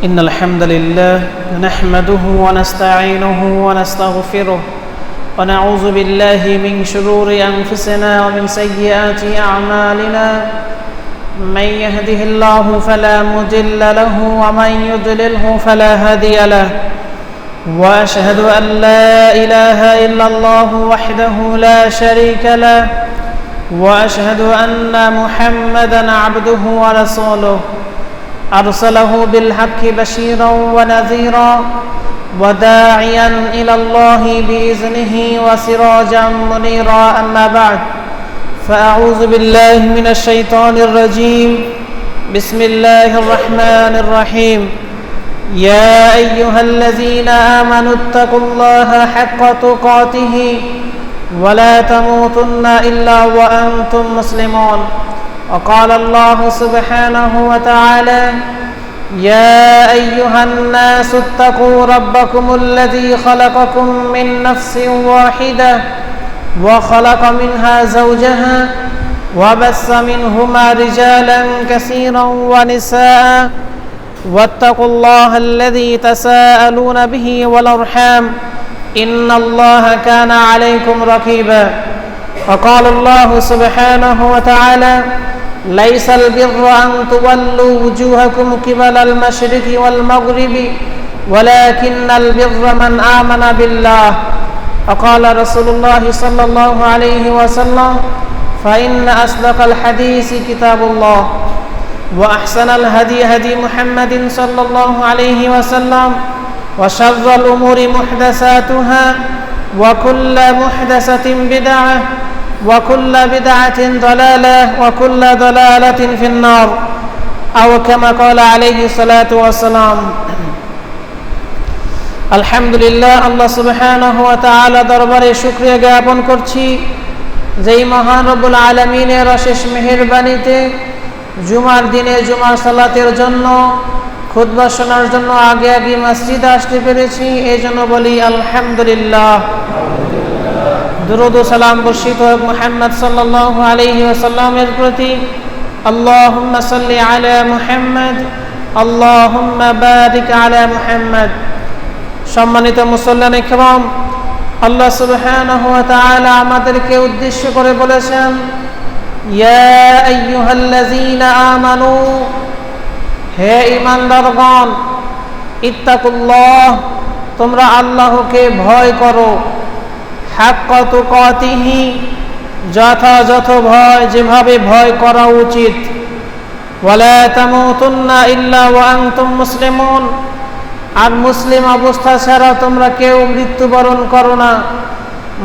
إن الحمد لله نحمده ونستعينه ونستغفره ونعوذ بالله من شرور أنفسنا ومن سيئات أعمالنا من يهده الله فلا مضل له ومن يضلله فلا هادي له وأشهد أن لا إله إلا الله وحده لا شريك له وأشهد أن محمدًا عبده ورسوله أرسله بالحق بشيرا ونذيرا وداعيا إلى الله بإذنه وسراجا منيرا أما بعد فأعوذ بالله من الشيطان الرجيم بسم الله الرحمن الرحيم يا أيها الذين آمنوا اتقوا الله حق تقاته ولا تموتن إلا وأنتم مسلمون وقال الله سبحانه وتعالى يا أيها الناس اتقوا ربكم الذي خلقكم من نفس واحدة وخلق منها زوجها وبث منهما رجالا كثيرا ونساء واتقوا الله الذي تساءلون به والأرحام إن الله كان عليكم رقيبا وقال الله سبحانه وتعالى ليس البر أن تولوا وجوهكم قبل المشرق والمغرب ولكن البر من آمن بالله وقال رسول الله صلى الله عليه وسلم فإن أصدق الحديث كتاب الله وأحسن الهدي هدي محمد صلى الله عليه وسلم وشر الأمور محدثاتها وكل محدثة بدعة وكل بدعة ضلالة وكل ضلالة في النار أو كما قال عليه الصلاة والسلام আলহামদুলিল্লাহ আল্লাহ সুবহানাহু ওয়া তাআলা দরবারে শুকরিয়া জ্ঞাপন করছি যেই মহান রব্বুল আলামিনের অশেষ মেহেরবানিতে জুমার দিনে জুমার সালাতের জন্য খুতবা শোনার জন্য আগে আগে মসজিদে আসতে পেরেছি এই জন্য বলি আলহামদুলিল্লাহ। দুরূদ ও সালাম বর্ষিত হোক মুহাম্মদ সাল্লাল্লাহু আলাইহি ওয়াসাল্লামের প্রতি। আল্লাহুম্মা সাল্লি আলা মুহাম্মদ আল্লাহুম্মা বারিক আলা মুহাম্মদ। সম্মানিত মুসল্লিয়ান ইকরাম, আল্লাহ সুবহানাহু ওয়া তাআলা আমাদেরকে উদ্দেশ্য করে বলেছেন ইয়া আইয়ুহাল্লাযীনা আমানু, হে ঈমানদারগণ, ইত্তাকুল্লাহ, তোমরা আল্লাহকে ভয় করো, হাক্কা তুকাতিহি, যথাযথ ভয়, যেভাবে ভয় করা উচিত, ওয়ালা তামুতুন্না ইল্লা ওয়া আনতুম মুসলিমুন, আর মুসলিম অবস্থা ছাড়া তোমরা কেউ মৃত্যুবরণ করো না।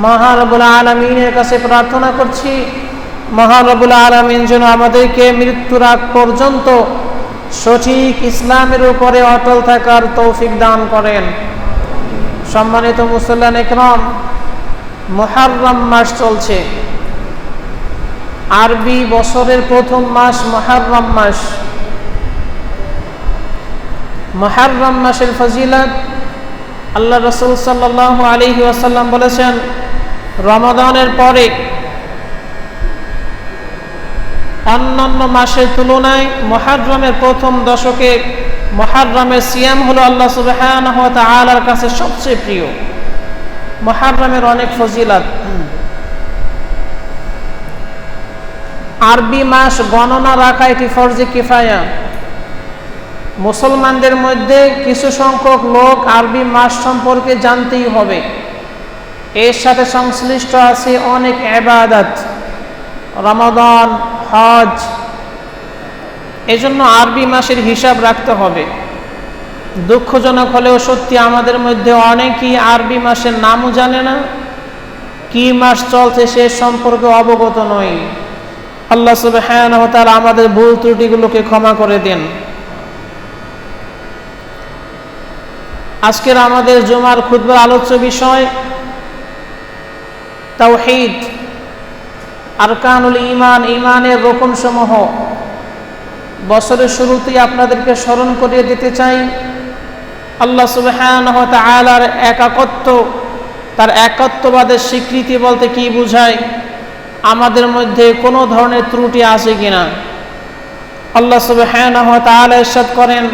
মহান রব্বুল আলামিনের কাছে প্রার্থনা করছি মহান রব্বুল আলামিন যেন আমাদেরকে মৃত্যুর আগ পর্যন্ত সঠিক ইসলামের উপরে অটল থাকার তৌফিক দান করেন। সম্মানিত মুসল্লিয়ান ইকরাম, মুহররম মাস চলছে। আরবি বছরের প্রথম মাস মুহররম মাস। মুহররম মাসের ফজিলত আল্লাহ রাসূল সাল্লাল্লাহু আলাইহি ওয়াসাল্লাম বলেছেন রমাদানের পরে অন্যান্য মাসের তুলনায় মুহররমের প্রথম দশকে মুহররমের সিয়াম হলো আল্লাহ সুবহানাহু ওয়া তাআলার কাছে সবচেয়ে প্রিয়। মুহররমের অনেক ফজিলত। আরবি মাস গণনা রাখা এটি ফরজে কিফায়া। মুসলমানদের মধ্যে কিছু সংখ্যক লোক আরবি মাস সম্পর্কে জানতেই হবে। এর সাথে সংশ্লিষ্ট আছে অনেক ইবাদত, রমাদান, হজ। এজন্য আরবি মাসের হিসাব রাখতে হবে। দুঃখজনক হলেও সত্যি আমাদের মধ্যে অনেকেই আরবি মাসের নামও জানে না, কি মাস চলছে সে সম্পর্কে অবগত নয়। আল্লাহ সুবহানাহু ওয়া তাআলা আমাদের ভুল ত্রুটিগুলোকে ক্ষমা করে দেন। আজকের আমাদের জুমার খুতবার আলোচ্য বিষয় তাওহীদ, আরকানুল ঈমান, ঈমানের রকমসমূহ। বছরের শুরুতেই আপনাদেরকে স্মরণ করিয়ে দিতে চাই আল্লাহ সুবহানাহু ওয়া তাআলার একাকত্ব, তার একাত্মবাদের স্বীকৃতি বলতে কি বোঝায়, আমাদের মধ্যে কোনো ধরনের ত্রুটি আছে কিনা। আল্লাহ সুবহানাহু ওয়া তাআলা ইরশাদ করেন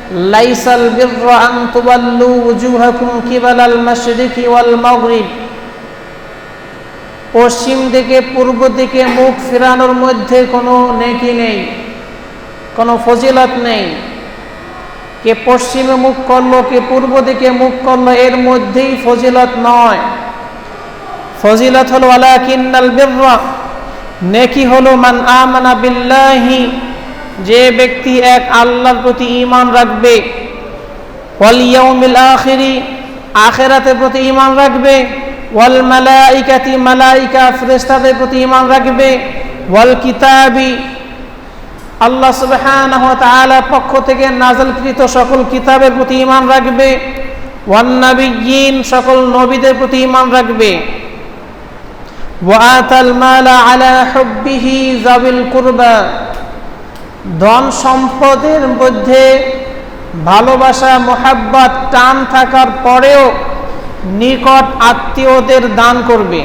লাইসাল বিররা আন তুওয়াল্লু ওয়ুজুহাকুম কিবালাল মাশরিকি ওয়াল মাগরিব, পশ্চিম দিকে পূর্ব দিকে মুখ ফেরানোর মধ্যে কোনো নেকি নেই, কোনো ফজিলত নেই। কে পশ্চিমে মুখ করলো, কে পূর্ব দিকে মুখ করলো, এর মধ্যেই ফজিলত নয়। ফজিলত হলো ওয়ালাকিন্নাল বিররা, নেকি হলো মান আমানা বিল্লাহি, যে ব্যক্তি এক আল্লাহর প্রতি ঈমান রাখবে, ওয়াল ইয়াউমিল আখিরি, আখিরাতের প্রতি ঈমান রাখবে, ওয়াল মালাইকাতি, মালাইকা ফেরেশতাদের প্রতি ঈমান রাখবে, ওয়াল কিতাবি, আল্লাহ সুবহানাহু ওয়া তাআলার পক্ষ থেকে নাযিলকৃত সকল কিতাবের প্রতি ঈমান রাখবে, ওয়ান নাবিয়্যিন, সকল নবীদের প্রতি ঈমান রাখবে, ওয়া আতাল মালা আলা হুব্বিহি যাবিল কুরবা, ধন সম্পদের মধ্যে ভালোবাসা মোহাব্বত টান থাকার পরেও নিকট আত্মীয়দের দান করবে,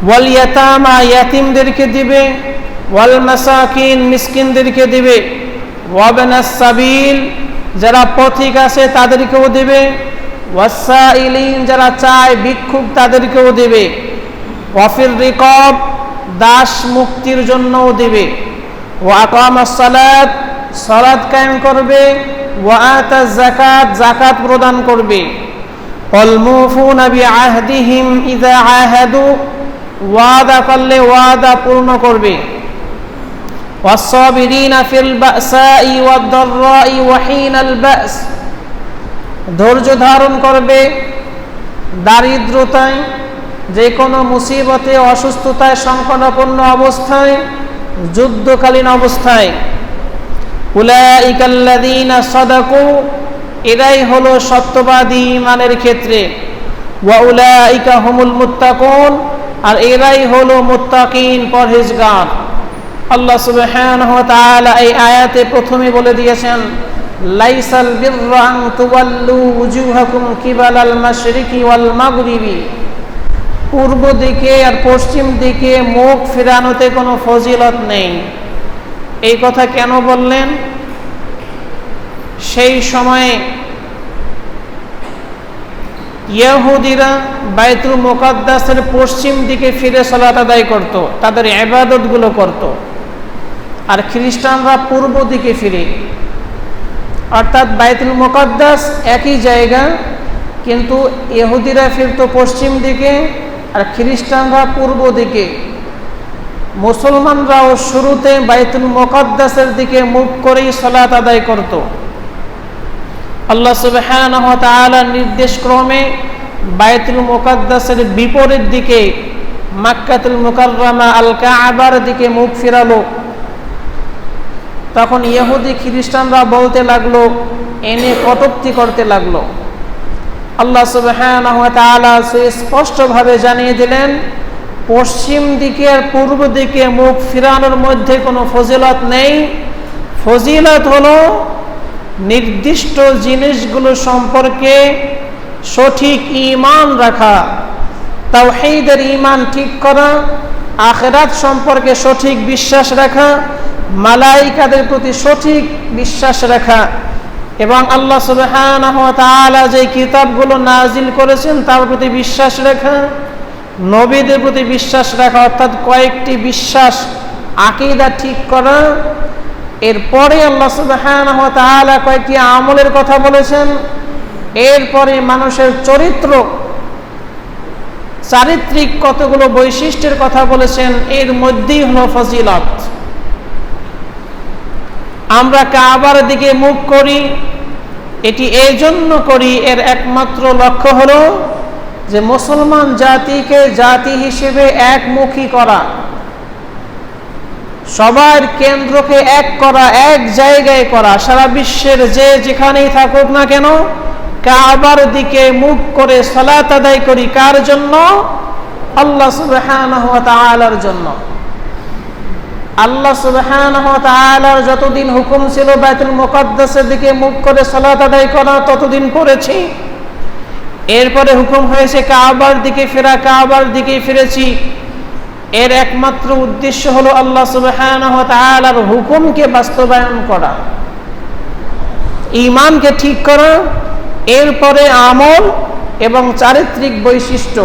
ওয়াল ইয়াতামা, ইয়াতিমদেরকে দিবে, ওয়াল মাসাকিন, মিসকিনদেরকে দিবে, ওয়াবনাস সাবিল, যারা পথিক আছে তাদেরকেও দিবে, ওয়াসাইলিন, যারা চায় ভিক্ষুক তাদেরকেও দিবে, ওয়াফির রিকাব, দাস মুক্তির জন্যও দিবে, ওয়া আকামাস সালাত, সালাত কায়েম করবে, ওয়া আতাজ যাকাত, যাকাত প্রদান করবে, ওয়াল মুফুনা বিআহদিহিম ইযা আহাদু, ওয়াদা করলে ওয়াদা পূর্ণ করবে, ওয়াসসাবিরিনা ফিল বাসাই ওয়াদ দাররাই ওয়া হিনাল বাস, ধৈর্য ধারণ করবে দারিদ্রতায়, যে কোনো মুসিবতে, অসুস্থতায়, সংকটাপন্ন অবস্থায়, যুদ্ধকালীন অবস্থায়। উলাইকাল্লাযীনা সাদাকু, এরাই হলো সত্যবাদী ঈমানের ক্ষেত্রে, ওয়া উলাইকা হুমুল মুত্তাকুন, আর এরাই হলো মুত্তাকিন, পরহেজগার। আল্লাহ সুবহানাহু ওয়া তাআলা এই আয়াতে প্রথমে বলে দিয়েছেন লাইসাল বিররা আন তুওয়াল্লু ওয়ুজুহাকুম কিবালাল মাশরিকি ওয়াল মাগরিবি, পূর্ব দিকে আর পশ্চিম দিকে মুখ ফেরানোতে কোনো ফজিলত নেই। এই কথা কেন বললেন? সেই সময়ে ইহুদিরা বাইতুল মুকাদ্দাসের পশ্চিম দিকে ফিরে সালাত আদায় করত, তাদের ইবাদতগুলো করত, আর খ্রিস্টানরা পূর্ব দিকে ফিরে, অর্থাৎ বাইতুল মুকাদ্দাস একই জায়গা, কিন্তু ইহুদিরা ফিরত পশ্চিম দিকে আর খ্রিস্টানরা পূর্ব দিকে। মুসলমানরাও শুরুতে বাইতুল মুকাদ্দাসের দিকে মুখ করেই সালাত আদায় করত। আল্লাহ সুবহানাহু ওয়া তাআলার নির্দেশ ক্রমে বাইতুল মুকাদ্দাসের বিপরীত দিকে মক্কাতুল মুকাররমা আল কাবার দিকে মুখ ফিরালো। তখন ইহুদি খ্রিস্টানরা বলতে লাগলো, এনে কটূক্তি করতে লাগলো। আল্লাহ সুবহানাহু ওয়া তাআলা স্পষ্টভাবে জানিয়ে দিলেন, পশ্চিম দিকে আর পূর্ব দিকে মুখ ফিরানোর মধ্যে কোনো ফজিলত নেই। ফজিলত হলো নির্দিষ্ট জিনিসগুলো সম্পর্কে সঠিক ঈমান রাখা, তাওহীদের ঈমান ঠিক করা, আখিরাত সম্পর্কে সঠিক বিশ্বাস রাখা, মালাইকাদের প্রতি সঠিক বিশ্বাস রাখা, এবং আল্লাহ সুবহানাহু ওয়া তাআলা যে কিতাবগুলো নাজিল করেছেন তার প্রতি বিশ্বাস রাখা, নবীদের প্রতি বিশ্বাস রাখা, অর্থাৎ কয়েকটি বিশ্বাস, আকীদা ঠিক করা। এরপরে আল্লাহ সুবহানাহু ওয়া তাআলা কয়েকটি আমলের কথা বলেছেন। এরপরে মানুষের চারিত্রিক কতগুলো বৈশিষ্ট্যের কথা বলেছেন, এর মধ্যেই হলো ফজিলত। আমরা কাবার দিকে মুখ করি, এটি এই জন্য করি, এর একমাত্র লক্ষ্য হলো যে মুসলমান জাতিকে জাতি হিসেবে একমুখী করা, সবার কেন্দ্রকে এক করা, এক জায়গায় করা। সারা বিশ্বের যে যেখানেই থাকুক না কেন, কাবার দিকে মুখ করে সালাত আদায় করি। কার জন্য? আল্লাহ সুবহানাহু ওয়া তাআলার জন্য। আল্লাহ সুবহানাহু ওয়া তাআলার যতদিন হুকুম ছিল বাইতুল মুকাদ্দাসের দিকে মুখ করে সালাত আদায় করা, ততদিন করেছি। এরপরে হুকুম হয়েছে কাবার দিকে ফেরা, কাবার দিকে ফিরেছি। এর একমাত্র উদ্দেশ্য হলো আল্লাহ সুবহানাহু ওয়া তাআলার হুকুমকে বাস্তবায়ন করা। ঈমানকে ঠিক করা, এরপরে আমল এবং চারিত্রিক বৈশিষ্ট্য।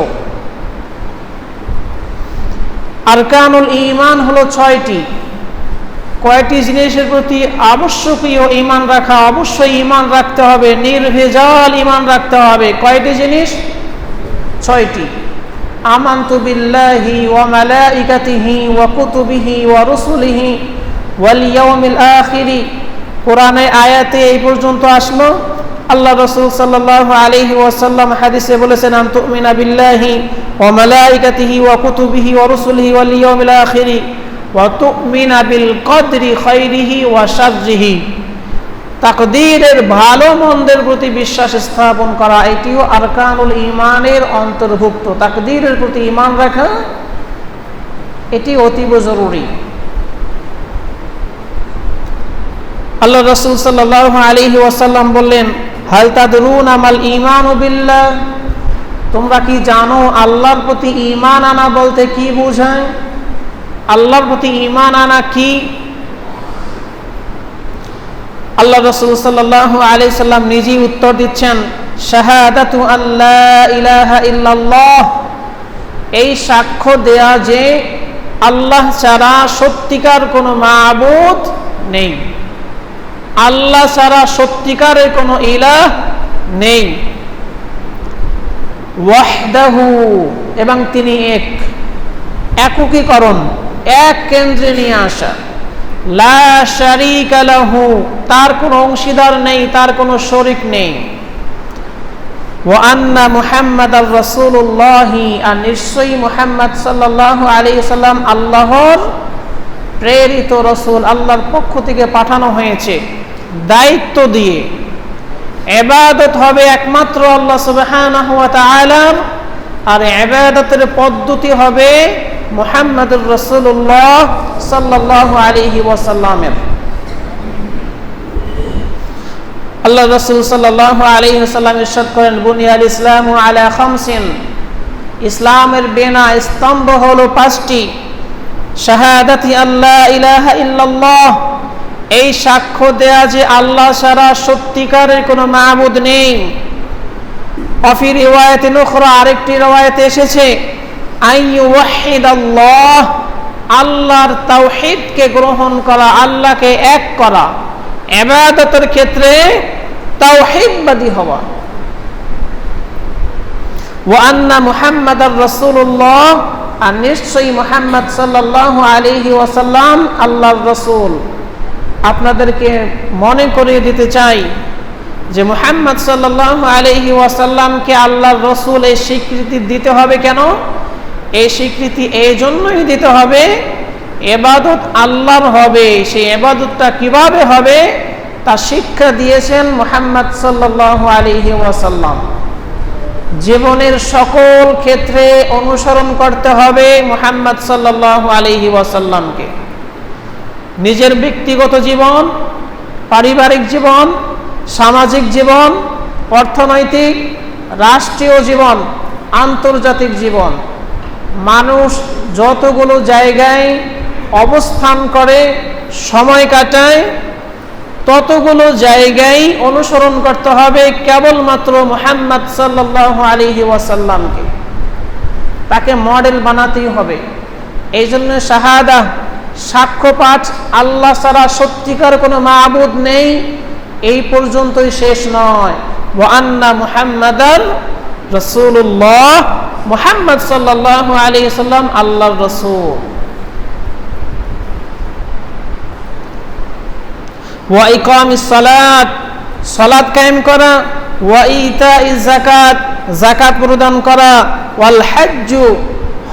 আরকানুল ঈমান হলো 6টি। কয়টি জিনিসের প্রতি আবশ্যকীয় ঈমান রাখা? অবশ্যই ঈমান রাখতে হবে, নির্ভেজাল ঈমান রাখতে হবে। কয়টি জিনিস? 6টি। আমানতু বিল্লাহি ওয়া মালাইকাতিহি ওয়া কুতুবিহি ওয়া রুসুলিহি ওয়াল ইয়াউমিল আখির। কোরআনে আয়াতে এই পর্যন্ত আসলো। আল্লাহ রাসূল সাল্লাল্লাহু আলাইহি ওয়াসাল্লাম হাদিসে বলেছেন, আন তুমিনা বিল্লাহি ওয়া মালাইকাতিহি ওয়া কুতুবিহি ওয়া রুসুলিহি ওয়াল ইয়াউমিল আখির ওয়া তুমিনা বিল কদরি খাইরিহি ওয়া শাররিহি। তাকদীরের ভালো মন্দের প্রতি বিশ্বাস স্থাপন করা, এটিও আরকানুল ঈমানের অন্তর্ভুক্ত। তাকদীরের প্রতি ঈমান রাখা এটি অতীব জরুরি। আল্লাহ রাসূল সাল্লাল্লাহু আলাইহি ওয়াসাল্লাম বললেন, হাল তাদরুনা মাল ঈমানু বিল্লাহ, তোমরা কি জানো আল্লাহর প্রতি ঈমান আনা বলতে কি বোঝায়? আল্লাহর প্রতি ঈমান আনা কি? আল্লাহ রাসূল সাল্লাল্লাহু আলাইহি সাল্লাম নিজেই উত্তর দিচ্ছেন, শাহাদাতু আল্লা ইলাহা ইল্লাল্লাহ, এই সাক্ষ্য দেয়া যে আল্লাহ ছাড়া সত্যিকার কোনো মাবুদ নেই, আল্লাহ ছাড়া সত্যিকারের কোনো ইলাহ নেই। ওয়াহদাহু, এবং তিনি এক, একীকরণ, এক কেন্দ্রে নিয়ে আসা। লা শারীকা লাহু, তার কোনো অংশীদার নেই, তার কোনো শরীক নেই। ওয়া আন্না মুহাম্মাদার রাসূলুল্লাহ, আর নিশ্চয়ই মুহাম্মদ সাল্লাল্লাহু আলাইহি সাল্লাম আল্লাহর প্রেরিত রাসূল, আল্লাহর পক্ষ থেকে পাঠানো হয়েছে দায়িত্ব দিয়ে। ইবাদত হবে একমাত্র আল্লাহ সুবহানাহু ওয়া তাআলার, আর ইবাদতের পদ্ধতি হবে মুহাম্মদুর রাসূলুল্লাহ সাল্লাল্লাহু আলাইহি ওয়াসাল্লামের। আল্লাহ রাসূল সাল্লাল্লাহু আলাইহি ওয়াসাল্লাম ইরশাদ করেন, বুনিয়াল ইসলামু আলা খামসিন, ইসলামের বেনা স্তম্ভ হলো 5টি। শাহাদাতি আল্লা ইলাহা ইল্লাল্লাহ, এই সাক্ষ্য দেয়া যে আল্লাহ ছাড়া সত্যিকারের কোনো মাবুদ নেই। ফি রিওয়ায়াতিন উখরা, আরেকটি riwayate এসেছে, আইয়ুওয়াহিদাল্লাহ, আল্লাহর তাওহীদকে গ্রহণ করা, আল্লাহকে এক করা, ইবাদতের ক্ষেত্রে তাওহীদবাদী হওয়া। ওয়া আন্না মুহাম্মাদার রাসূলুল্লাহ, আর নিশ্চয়ই মুহাম্মদ সাল্লাল্লাহু আলাইহি ওয়াসাল্লাম আল্লাহর রাসূল। আপনাদেরকে মনে করিয়ে দিতে চাই যে মুহাম্মদ সাল্লাল্লাহু আলাইহি ওয়াসাল্লামকে আল্লাহর রাসূল এই স্বীকৃতি দিতে হবে কেন? এই স্বীকৃতি এই জন্যই দিতে হবে, ইবাদত আল্লাহর হবে। সেই ইবাদতটা কিভাবে হবে তা শিক্ষা দিয়েছেন মুহাম্মদ সাল্লাল্লাহু আলাইহি ওয়াসাল্লাম। জীবনের সকল ক্ষেত্রে অনুসরণ করতে হবে মুহাম্মদ সাল্লাল্লাহু আলাইহি ওয়াসাল্লামকে। নিজের ব্যক্তিগত জীবন, পারিবারিক জীবন, সামাজিক জীবন, অর্থনৈতিক, রাষ্ট্রীয় জীবন, আন্তর্জাতিক জীবন, মানুষ যতগুলো জায়গায় অবস্থান করে, সময় কাটায়, ততগুলো জায়গায় অনুসরণ করতে হবে কেবলমাত্র মুহাম্মদ সাল্লাল্লাহু আলাইহি ওয়াসাল্লামকে। তাকে মডেল বানাতেই হবে। এই জন্য শাহাদা, সাক্ষ্য পাঠ, আল্লাহ ছাড়া সত্যিকার কোনো মাবুদ নেই, এই পর্যন্তই শেষ নয়। ওয়া আন্না মুহাম্মাদার রাসূলুল্লাহ, মুহাম্মদ সাল্লাল্লাহু আলাইহি সাল্লাম আল্লাহর রাসূল। ওয়া ইকামিস সালাত, সালাত কায়েম করা। ওয়া ইতাইজ যাকাত, যাকাত প্রদান করা। ওয়াল হজ্জু,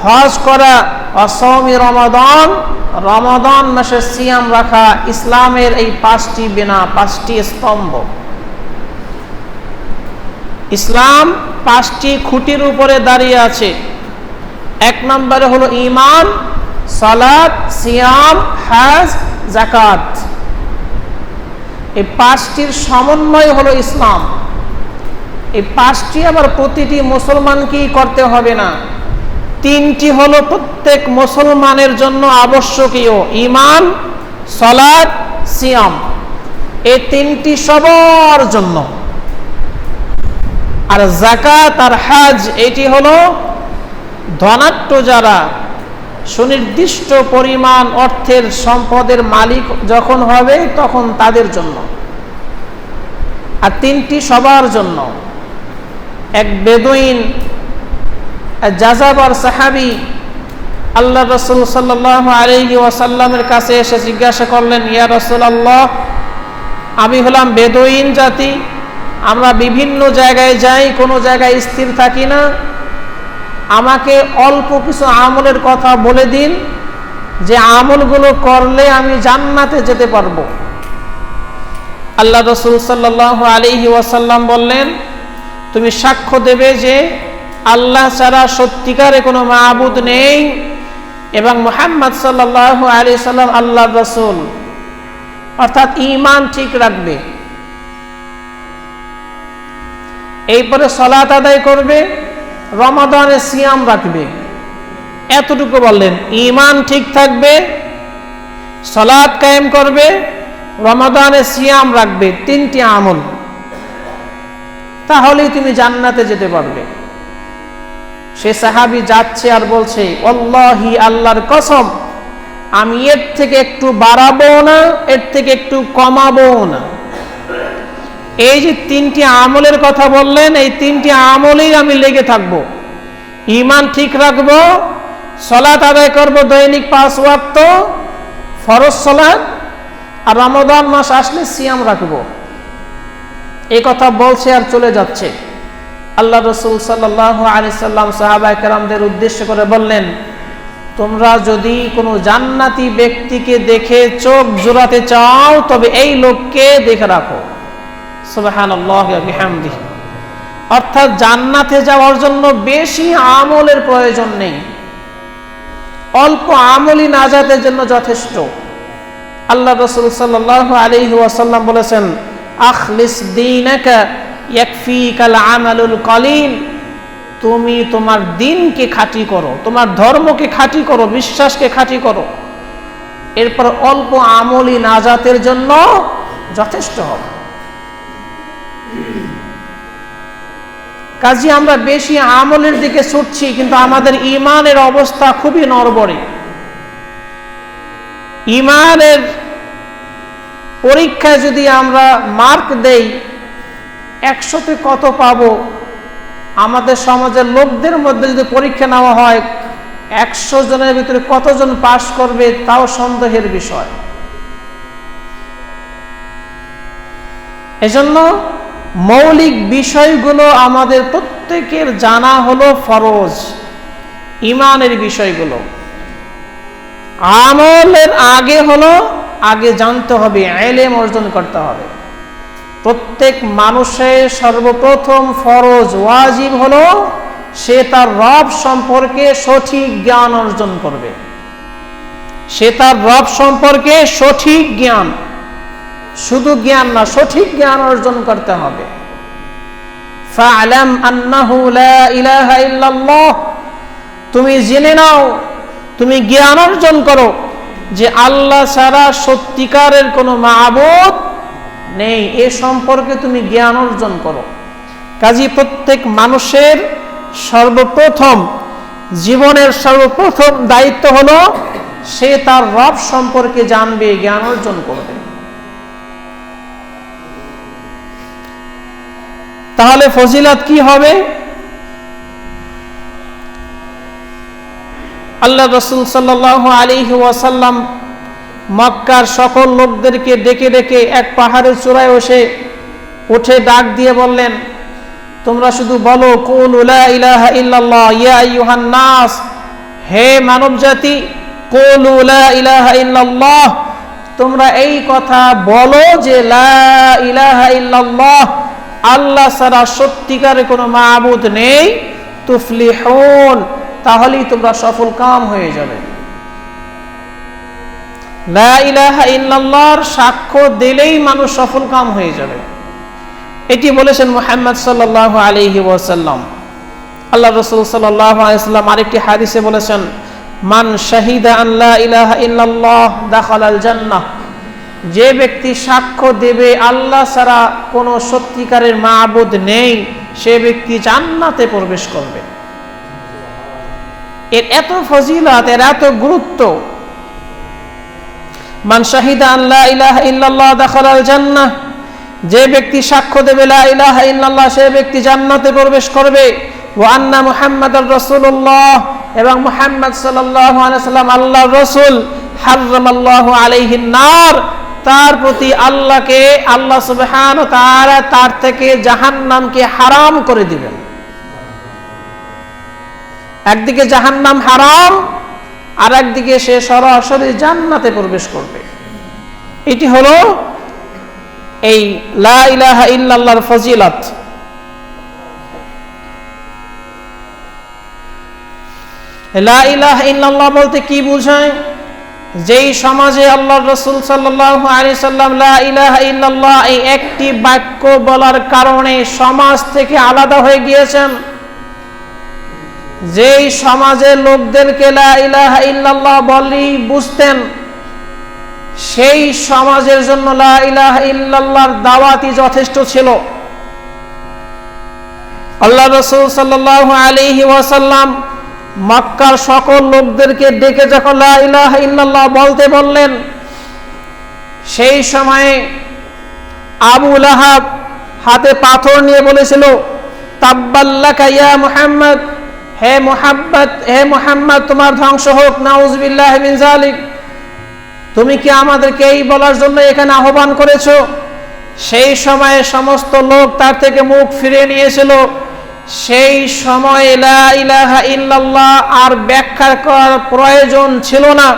হজ করা। ওয়া সাওমি রমাদান, রমাদান মাসে সিয়াম রাখা। ইসলামের এই 5টি বিনা, 5টি স্তম্ভ। ইসলাম 5টি খুঁটির উপরে দাঁড়িয়ে আছে। 1 নম্বরে হলো ঈমান, সালাত, সিয়াম, হজ, যাকাত। এই 5টির সমন্বয় হলো ইসলাম। এই 5টি আবার প্রতিটি মুসলমানকেই করতে হবে না। 3টি হলো প্রত্যেক মুসলমানের জন্য আবশ্যকীয়, ঈমান, সালাত, সিয়াম। এই তিনটি সবার জন্য। আর যাকাত আর হজ এটি হলো ধনাঢ্য যারা সুনির্দিষ্ট পরিমাণ অর্থের সম্পদের মালিক যখন হবে তখন তাদের জন্য। আর তিনটি সবার জন্য। এক বেদুইন যাযাবর সাহাবী আল্লাহ রাসূল সাল্লাল্লাহু আলাইহি ওয়াসাল্লামের কাছে এসে জিজ্ঞাসা করলেন, ইয়া রাসূলুল্লাহ, আমি হলাম বেদুইন জাতি, আমরা বিভিন্ন জায়গায় যাই, কোনো জায়গায় স্থির থাকি না, আমাকে অল্প কিছু আমলের কথা বলে দিন যে আমলগুলো করলে আমি জান্নাতে যেতে পারবো। আল্লাহ রাসূল সাল্লাল্লাহু আলাইহি ওয়াসাল্লাম বললেন, তুমি সাক্ষ্য দেবে যে আল্লাহ ছাড়া সত্যিকারে কোনো মাবুদ নেই এবং মুহাম্মদ সাল্লাল্লাহু আলাইহি সাল্লাম আল্লাহর রাসূল, অর্থাৎ ঈমান ঠিক রাখবে। এরপরে সালাত আদায় করবে, রমাদানে সিয়াম রাখবে। এতটুকু বললেন, ঈমান ঠিক থাকবে, সালাত কায়েম করবে, রমাদানে সিয়াম রাখবে, তিনটি আমল, তাহলেই তুমি জান্নাতে যেতে পারবে। সে সাহাবী যাচ্ছে আর বলছে, ওয়াল্লাহি, আল্লাহর কসম, আমি এর থেকে একটু বাড়াবো না, এর থেকে একটু কমাবো না। এই যে তিনটি আমলের কথা বললেন, এই তিনটি আমলেই আমি লেগে থাকবো। ঈমান ঠিক রাখবো, সালাত আদায় করব দৈনিক 5 ওয়াক্ত ফরজ সালাত, আর রমাদান মাস আসলে সিয়াম রাখবো। এই কথা বলছে আর চলে যাচ্ছে। আল্লাহ রাসূল সাল্লাল্লাহু আলাইহি সাল্লাম সাহাবায়ে কেরামদের উদ্দেশ্য করে বললেন, তোমরা যদি কোনো জান্নাতি ব্যক্তিকে দেখে চোখ জোড়াতে চাও তবে এই লোককে দেখে রাখো। সুবহানাল্লাহি ওয়া বিহামদিহি। অর্থাৎ জান্নাতে যাওয়ার জন্য বেশি আমলের প্রয়োজন নেই, অল্প আমলই নাজাতের জন্য যথেষ্ট। আল্লাহ রাসূল সাল্লাল্লাহু আলাইহি ওয়াসাল্লাম বলেছেন, আখলিস দীনাকা ইয়াকফিকাল আমালুল কলিল। তুমি তোমার দিনকে খাঁটি করো, তোমার ধর্মকে খাঁটি করো, বিশ্বাসকে খাঁটি করো, এরপর অল্প আমলই নাজাতের জন্য যথেষ্ট হবে। কাজে আমরা বেশি আমলের দিকে ছুটছি, কিন্তু আমাদের ঈমানের অবস্থা খুবই নড়বড়ে। ঈমানের পরীক্ষায় যদি আমরা মার্ক দেই, 100তে কত পাবো? আমাদের সমাজের লোকদের মধ্যে যদি পরীক্ষা নেওয়া হয়, 100 জনের ভিতরে কতজন পাশ করবে তাও সন্দেহের বিষয়। এজন্য মৌলিক বিষয়গুলো আমাদের প্রত্যেকের জানা হলো ফরজ। ঈমানের বিষয়গুলো আমলের আগে জানতে হবে, ইলম অর্জন করতে হবে। প্রত্যেক মানুষের সর্বপ্রথম ফরজ ওয়াজিব হলো সে তার রব সম্পর্কে সঠিক জ্ঞান অর্জন করবে। সে তার রব সম্পর্কে সঠিক জ্ঞান, শুধু জ্ঞান না, সঠিক জ্ঞান অর্জন করতে হবে। ফা'লাম আন্নাহু লা ইলাহা ইল্লাল্লাহ, তুমি জেনে নাও, তুমি জ্ঞান অর্জন করো যে আল্লাহ ছাড়া সত্যিকারের কোনো মাবুদ নেই। এ সম্পর্কে তুমি জ্ঞান অর্জন করো। কাজী প্রত্যেক মানুষের জীবনের সর্বপ্রথম দায়িত্ব হলো সে তার রব সম্পর্কে জানবে, জ্ঞান অর্জন করবে। তাহলে ফজিলত কি হবে? আল্লাহ রাসূল সাল্লাল্লাহু আলাইহি ওয়াসাল্লাম মক্কার সকল লোকদেরকে ডেকে ডেকে এক পাহাড়ের চূড়ায় উঠে ডাক দিয়ে বললেন, তোমরা শুধু বলো কুলু লা ইলাহা ইল্লাল্লাহ ইয়া আইয়ুহান নাস, হে মানব জাতি, কুলু লা ইলাহা ইল্লাল্লাহ, তোমরা এই কথা বলো যে লা ইলাহা ইল্লাল্লাহ, আল্লাহ ছাড়া সত্যিকারের কোনো মাবুদ নেই, তুফলিহুন, তাহলেই তোমরা সফল কাম হয়ে যাবে। লা ইলাহা ইল্লাল্লাহর সাক্ষ্য দিলেই মানুষ সফল কাম হয়ে যাবে। এটি বলেছেন মুহাম্মদ সাল্লাল্লাহু আলাইহি ওয়াসাল্লাম। আল্লাহ রাসূল সাল্লাল্লাহু আলাইহি ওয়াসাল্লাম আরেকটি হাদিসে বলেছেন, মান শাহিদা আন লা ইলাহা ইল্লাল্লাহ দাখালাল জান্নাহ, যে ব্যক্তি সাক্ষ্য দেবে আল্লাহ ছাড়া কোনো সত্যিকারের মাবুদ নেই, সে ব্যক্তি জান্নাতে প্রবেশ করবে। এর এত ফজিলত, এর এত গুরুত্ব। মান শাহিদা আল্লা ইলাহা ইল্লাল্লাহ দাখালাল জান্নাহ, যে ব্যক্তি সাক্ষ্য দেবে লা ইলাহা ইল্লাল্লাহ, সে ব্যক্তি জান্নাতে প্রবেশ করবে। ওয়া আন্না মুহাম্মাদার রাসূলুল্লাহ, এবং মুহাম্মদ সাল্লাল্লাহু আলাইহি সাল্লাম আল্লাহর রাসূল। হারামাল্লাহু আলাইহিন নার, তার প্রতি আল্লাহ সুবহানাহু ওয়া তাআলা তার থেকে জাহান্নামকে হারাম করে দিবেন। একদিকে জাহান্নাম হারাম, আর একদিকে সে সরাসরি জান্নাতে প্রবেশ করবে। এটি হলো এই লা ইলাহা ইল্লাল্লাহর ফজিলত। লা ইলাহা ইল্লাল্লাহ বলতে কি বোঝায়? যেই সমাজে আল্লাহর রাসূল সাল্লাল্লাহু আলাইহি সাল্লাম লা ইলাহা ইল্লাল্লাহ এই একটি বাক্য বলার কারণে সমাজ থেকে আলাদা হয়ে গিয়েছেন, যেই সমাজের লোকদেরকে লা ইলাহা ইল্লাল্লাহ বলি বুঝতেন, সেই সমাজের জন্য লা ইলাহা ইল্লাল্লাহর দাওয়াতই যথেষ্ট ছিল। আল্লাহ রাসূল সাল্লাল্লাহু আলাইহি ওয়াসাল্লাম মক্কার সকল লোকদেরকে ডেকে যখন লা ইলাহা ইল্লাল্লাহ বলতে বললেন, সেই সময়ে আবু লাহাব হাতে পাথর নিয়ে বলেছিল, তাব্বাল্লাকা ইয়া মুহাম্মদ, হে মুহাম্মদ তোমার ধ্বংস হোক, নাউযুবিল্লাহি মিন যালিক। তুমি কি আমাদেরকে এই বলার জন্য এখানে আহ্বান করেছো? সেই সময়ে সমস্ত লোক তার থেকে মুখ ফিরিয়ে নিয়েছিল। সেই সময়ে লা ইলাহা ইল্লাল্লাহ আর ব্যাখ্যা করার প্রয়োজন ছিল না।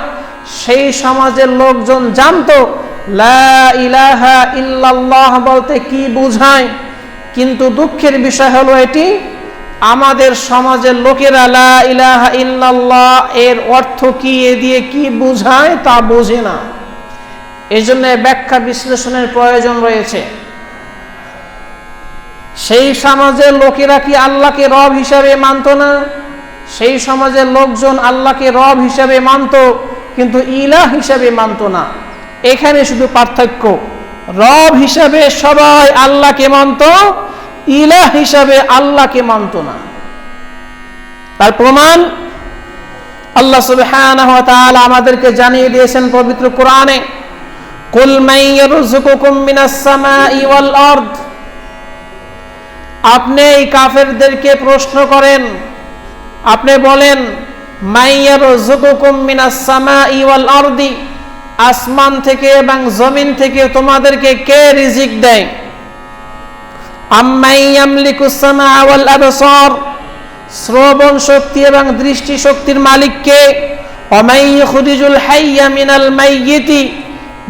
সেই সমাজের লোকজন জানতো লা ইলাহা ইল্লাল্লাহ বলতে কি বোঝায়। কিন্তু দুঃখের বিষয় হলো এটি, আমাদের সমাজের লোকেরা লা ইলাহা ইল্লাল্লাহ এর অর্থ কি, এ দিয়ে কি বোঝায় তা বোঝে না। এই জন্য ব্যাখ্যা বিশ্লেষণের প্রয়োজন রয়েছে। সেই সমাজের লোকেরা কি আল্লাহকে রব হিসাবে মানত না? সেই সমাজের লোকজন আল্লাহকে রব হিসাবে মানত, কিন্তু ইলাহ হিসাবে মানত না। এখানে শুধু পার্থক্য। রব হিসাবে সবাই আল্লাহকে মানত, ইলাহ হিসাবে আল্লাহকে মানত না। তার প্রমাণ আল্লাহ সুবহানাহু ওয়া তাআলা আমাদেরকে জানিয়ে দিয়েছেন পবিত্র কোরআনে, কুল মান ইয়ারযুকুকুম মিনাস সামাই ওয়াল আরদ। আপনি এই কাফেরদেরকে প্রশ্ন করেন, আপনি বলেন মান ইয়ারযুকুকুম মিনাস সামাই ওয়াল আরদি, আসমান থেকে এবং জমিন থেকে তোমাদেরকে কে রিজিক দেয়? আম্মান ইয়ামলিকুস সামা ওয়াল আবসার, শ্রবণ শক্তি এবং দৃষ্টি শক্তির মালিক কে? ওয়ামান ইখরিজুল হাইয়্যা মিনাল মাইয়িতি,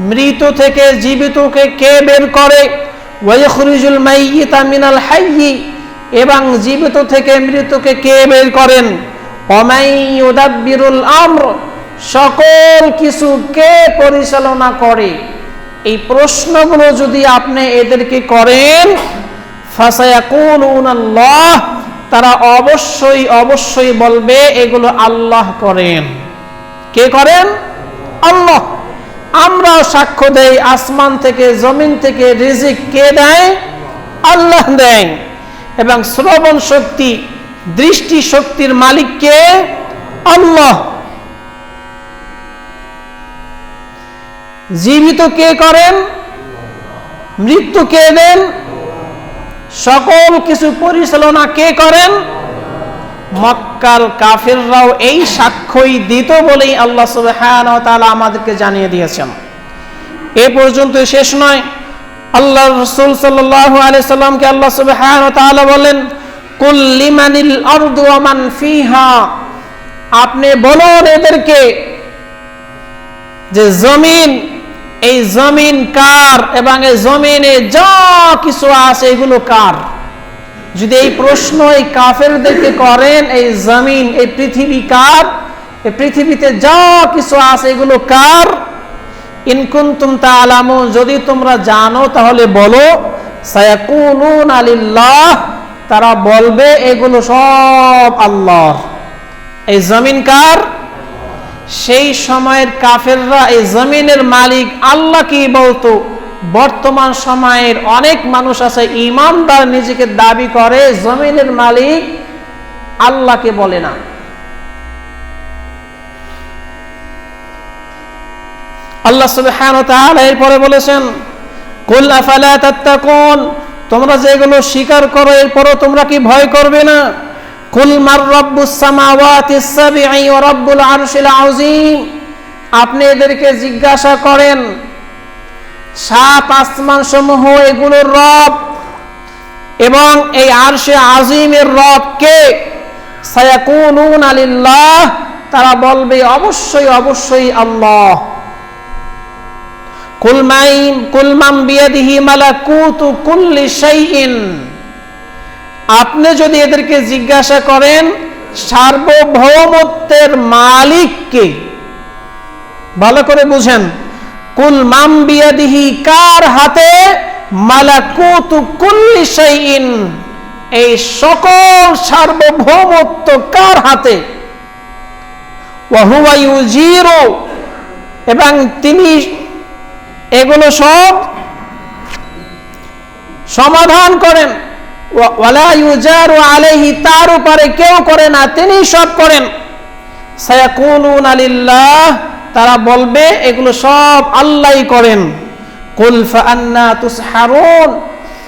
মৃত থেকে জীবিতকে কে বের করে? ওয়া ইখরিজুল মাইয়িতা মিনাল হাইয়্যি, এবং জীবিত থেকে মৃতকে কে বের করেন? ওয়ামান ইউদাব্বিরুল আমর, সকল কিছু কে পরিচালনা করে? এই প্রশ্নগুলো যদি আপনি এদেরকে করেন, ফাসায়াকুলুনাল্লাহ, তারা অবশ্যই বলবে এগুলো আল্লাহ করেন। কে করেন? আল্লাহ। আমরাও সাক্ষ্য দেই, আসমান থেকে জমিন থেকে রিজিক কে দেয়? আল্লাহ দেয়। এবং শ্রবণ শক্তি দৃষ্টি শক্তির মালিক কে? আল্লাহ। জীবিত কে করেন? মৃত্যু কে দেন? সকল কিছু পরিচালনা কে করেন? মক্কার কাফিররাও এই সাক্ষ্যই দিত বলেই আল্লাহ সুবহানাহু ওয়া তাআলা আমাদেরকে জানিয়ে দিয়েছেন। এ পর্যন্ত শেষ নয়, আল্লাহ রাসূল সাল্লাল্লাহু আলাইহি সাল্লামকে আল্লাহ সুবহানাহু ওয়া তাআলা বলেন, কুল লিমানিল আরদু ওয়া মান ফিহা, আপনি বলুন এদেরকে যে জমিন, এই জমিন কার এবং এই জমিনে যা কিছু আছে এগুলো কার? যদি এই প্রশ্ন এই কাফেরদেরকে করেন, এই জমিন, এই পৃথিবী কার? এই পৃথিবীতে যা কিছু আছে এগুলো কার? ইন কুনতুম তা'লামুন, যদি তোমরা জানো তাহলে বলো। সায়াকুলুনা লিল্লাহ, তারা বলবে এগুলো সব আল্লাহর। এই জমিন কার? সেই সময়ের কাফেররা এই জমিনের মালিক আল্লাহকেই বলতো। বর্তমান সময়ের অনেক মানুষ আছে ঈমানদার নিজেকে দাবি করে, জমিনের মালিক আল্লাহকে বলে না। আল্লাহ সুবহানাহু ওয়া তাআলা এরপরে বলেছেন, কুল আফালা তাত্তাকুন, তোমরা যেগুলো স্বীকার করো এরপরও তোমরা কি ভয় করবে না? কুল মার রাব্বুস সামাওয়াতিস সাবঈ ওয়া রাব্বুল আরশিল আযীম, আপনি এদেরকে জিজ্ঞাসা করেন 7 আসমান সমূহ এগুলোর রব এবং এই আরশে আজিমের রব কে? সায়াকুলুনা লিল্লাহ, তারা বলবে অবশ্যই অবশ্যই আল্লাহ। কুল মান বিয়াদিহি মালাকুতু কুল্লি শাইইন, আপনি যদি এদেরকে জিজ্ঞাসা করেন সার্বভৌমত্বের মালিক কে, ভালো করে বুঝেন। কুল মান বিয়াদিহি, কার হাতে? মালাকুতু কুল্লি শাইইন, এই সকল সার্বভৌমত্ব কার হাতে? ওয়া হুয়া ইউজিরু, এবং তিনি এগুলো সব সমাধান করেন। ওয়ালা ইউজারু আলাইহি, তার উপরে কেউ করে না, তিনি সব করেন। সায়াকুলুনা লিল্লাহ, তারা বলবে এগুলো সব আল্লাহই করেন। কুল ফাআন্না তুসহারুন,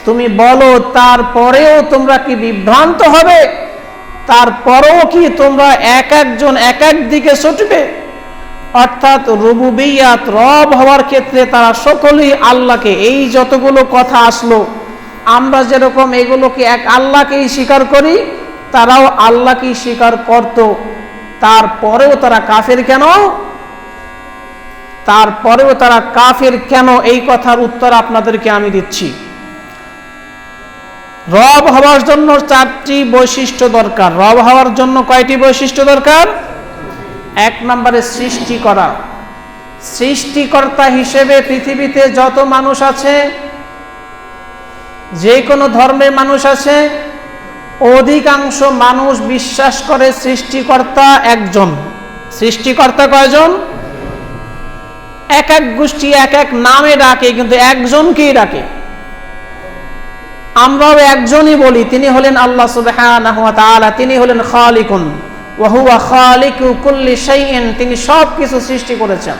তুমি বলো তারপরেও তোমরা কি বিভ্রান্ত হবে? তারপরেও কি তোমরা এক একজন এক এক দিকে ছুটবে? অর্থাৎ রুবুবিয়াত, রব হওয়ার ক্ষেত্রে তারা সকলেই আল্লাহকে, এই যতগুলো কথা আসলো আমরা যেরকম এগুলোকে এক আল্লাহকেই স্বীকার করি, তারাও আল্লাহকেই স্বীকার করত। তারপরেও তারা কাফের কেন? তারপরেও তারা কাফের কেন, এই কথার উত্তর আপনাদেরকে আমি দিচ্ছি। রব হওয়ার জন্য 4টি বৈশিষ্ট্য দরকার। রব হওয়ার জন্য কয়টি বৈশিষ্ট্য দরকার? 1 নম্বরে সৃষ্টি করা। সৃষ্টিকর্তা হিসেবে পৃথিবীতে যত মানুষ আছে, যে কোনো ধর্মের মানুষ আছে, অধিকাংশ মানুষ বিশ্বাস করে সৃষ্টিকর্তা একজন। সৃষ্টিকর্তা কয়জন? এক এক গোষ্ঠী এক এক নামে ডাকে, কিন্তু একজনকেই ডাকে। আমরাও একজনই বলি, তিনি হলেন আল্লাহ সুবহানাহু ওয়া তাআলা, তিনি হলেন খালিকুন ওয়া হুয়া খালিকু কুল্লি শাইইন, তিনি সব কিছু সৃষ্টি করেছেন।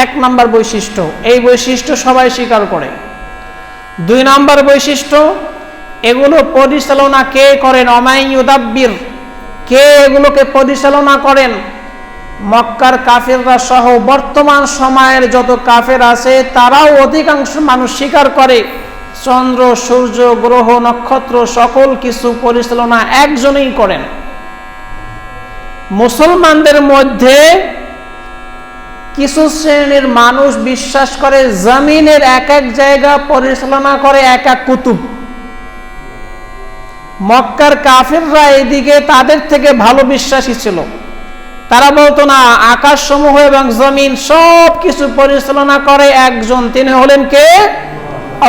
1 নম্বর বৈশিষ্ট্য, এই বৈশিষ্ট্য সবাই স্বীকার করে। 2 নম্বর বৈশিষ্ট্য, এগুলো পরিচালনা কে করেন? অমাই ইউদাব্বির, কে এগুলোকে পরিচালনা করেন? মক্কার কাফেররা সহ বর্তমান সময়ের যত কাফের আছে তারাও অধিকাংশ মানুষ স্বীকার করে চন্দ্র, সূর্য, গ্রহ, নক্ষত্র সকল কিছু পরিচালনা একজনই করেন। মুসলমানদের মধ্যে কিছু শ্রেণীর মানুষ বিশ্বাস করে জমিনের এক এক জায়গা পরিচালনা করে এক এক কুতুব। মক্কার কাফেররা এদিকে তাদের থেকে ভালো বিশ্বাসী ছিল। তারা বলতো না, আকাশ সমূহ এবং জমিন সব কিছু পরিচালনা করে একজন, তিনি হলেন কে?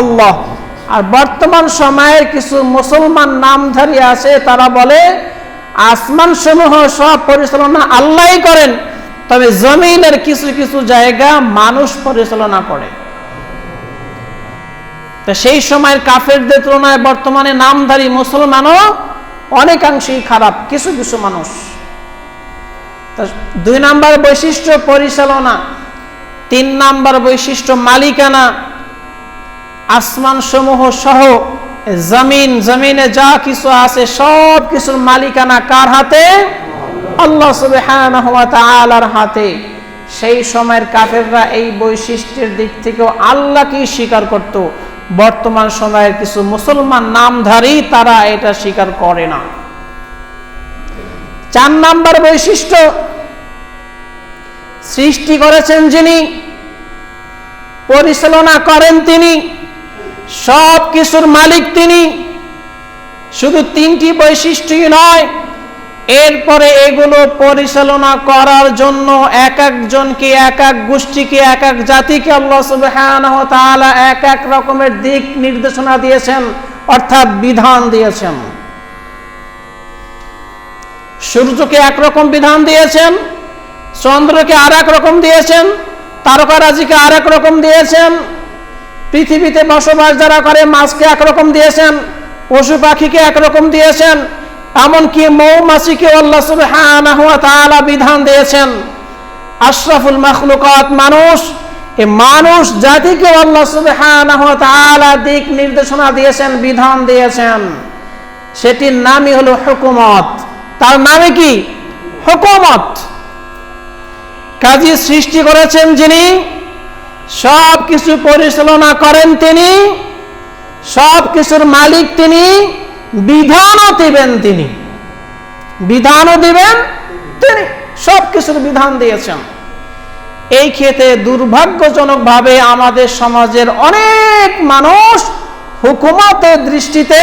আল্লাহ। আর বর্তমান সময়ের কিছু মুসলমান নামধারী আছে, তারা বলে আসমান সমূহ সব পরিচালনা আল্লাহই করেন, তবে জমিনের কিছু কিছু জায়গা মানুষ পরিচালনা করে। তো সেই সময়ের কাফেরদের তুলনায় বর্তমানে নামধারী মুসলমানও অনেকাংশেই খারাপ, কিছু কিছু মানুষ। 2 নম্বর বৈশিষ্ট্য পরিচালনা। 3 নম্বর বৈশিষ্ট্য মালিকানা। আসমান সমূহ সহ জমিনে যা কিছু আছে সব কিছুর মালিকানা কার হাতে? আল্লাহ সুবহানাহু ওয়া তাআলার হাতে। সেই সময়ের কাফেররা এই বৈশিষ্ট্যের দিক থেকেও আল্লাহকেই স্বীকার করত। বর্তমান সময়ের কিছু মুসলমান নামধারী তারা এটা স্বীকার করে না। 4 নম্বর বৈশিষ্ট্য, সৃষ্টি করেছেন যিনি, পরিচালনা করেন তিনি, সব কিছুর মালিক তিনি। শুধু 3টি বৈশিষ্ট্যই নয়, এরপরে এগুলো পরিচালনা করার জন্য এক একজনকে, এক এক গোষ্ঠীকে, এক এক জাতিকে আল্লাহ সুবহানাহু ওয়া তাআলা এক এক রকমের দিক নির্দেশনা দিয়েছেন, অর্থাৎ বিধান দিয়েছেন। সূর্যকে একরকম বিধান দিয়েছেন, চন্দ্রকে আর এক রকম দিয়েছেন, তারকারাজিকে আর এক রকম দিয়েছেন, পৃথিবীতে বসবাস যারা করে মাছকে একরকম দিয়েছেন, পশু পাখিকে একরকম দিয়েছেন, এমনকি মৌমাছিকে আল্লাহ সুবহানাহু ওয়া তাআলা বিধান দিয়েছেন। আশরাফুল মাখলুকাত মানুষ, এই মানুষ জাতিকে আল্লাহ সুবহানাহু ওয়া তাআলা দিক নির্দেশনা দিয়েছেন, বিধান দিয়েছেন। সেটির নামই হলো হুকুমত। তার নামে কি? হুকুমত। কাজী সৃষ্টি করেছেন যিনি, সব কিছু পরিচালনা করেন তিনি, সব কিছুর মালিক তিনি, বিধানও দিবেন তিনি, বিধানও দিবেন তিনি, সব কিছুর বিধান দিয়েছেন। এই ক্ষেত্রে দুর্ভাগ্যজনকভাবে আমাদের সমাজের অনেক মানুষ হুকুমতের দৃষ্টিতে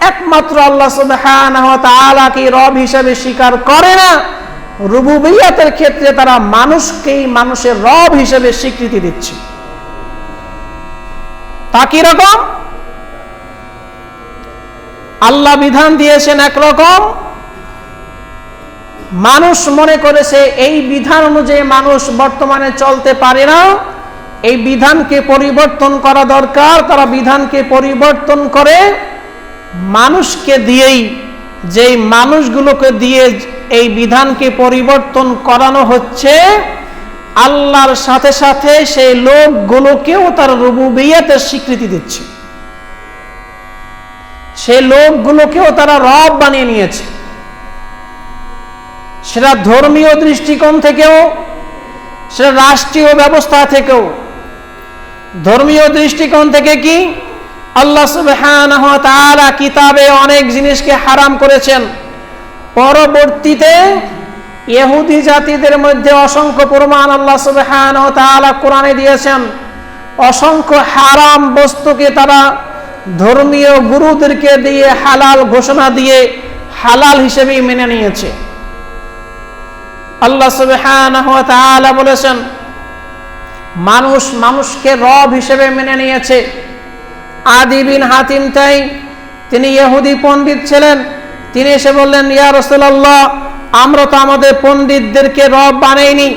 একমাত্র আল্লাহ সুবহানাহু ওয়া তাআলাকে রব হিসেবে স্বীকার করে না, রুবুবিয়তের ক্ষেত্রে তারা মানুষকেই মানুষের রব হিসেবে স্বীকৃতি দিচ্ছে। তা কি রকম? আল্লাহ বিধান দিয়েছেন একরকম, মানুষ মনে করেছে এই বিধান অনুযায়ী মানুষ বর্তমানে চলতে পারে না, এই বিধানকে পরিবর্তন করা দরকার। তারা বিধানকে পরিবর্তন করে মানুষকে দিয়েই, যেই মানুষগুলোকে দিয়ে এই বিধানকে পরিবর্তন করানো হচ্ছে, আল্লাহর সাথে সাথে সেই লোকগুলোকেও তার রুবুবিয়তের স্বীকৃতি দিচ্ছে। সেই লোকগুলোকেও তারা রব বানিয়ে নিয়েছে। সেটা ধর্মীয় দৃষ্টিকোণ থেকেও, সেটা রাষ্ট্রীয় ব্যবস্থা থেকেও। ধর্মীয় দৃষ্টিকোণ থেকে কি? আল্লাহ সুবহানাহু ওয়া তাআলা কিতাবে অনেক জিনিসকে হারাম করেছেন। পরবর্তীতে ইহুদি জাতিদের মধ্যে অসংখ্য প্রমাণ আল্লাহ সুবহানাহু ওয়া তাআলা কোরআনে দিয়েছেন। অসংখ্য হারাম বস্তুকে তারা ধর্মীয় গুরুদেরকে দিয়ে হালাল ঘোষণা দিয়ে হালাল হিসেবেই মেনে নিয়েছে। আল্লাহ সুবহানাহু ওয়া তাআলা বলেছেন, মানুষ মানুষকে রব হিসেবে মেনে নিয়েছে। আদি বিন হাতিম তাই, তিনি ইহুদি পণ্ডিত ছিলেন। তিনি এসে বললেন, ইয়া রাসূলুল্লাহ, আমরা তো আমাদের পণ্ডিতদেরকে রব বানাইনি।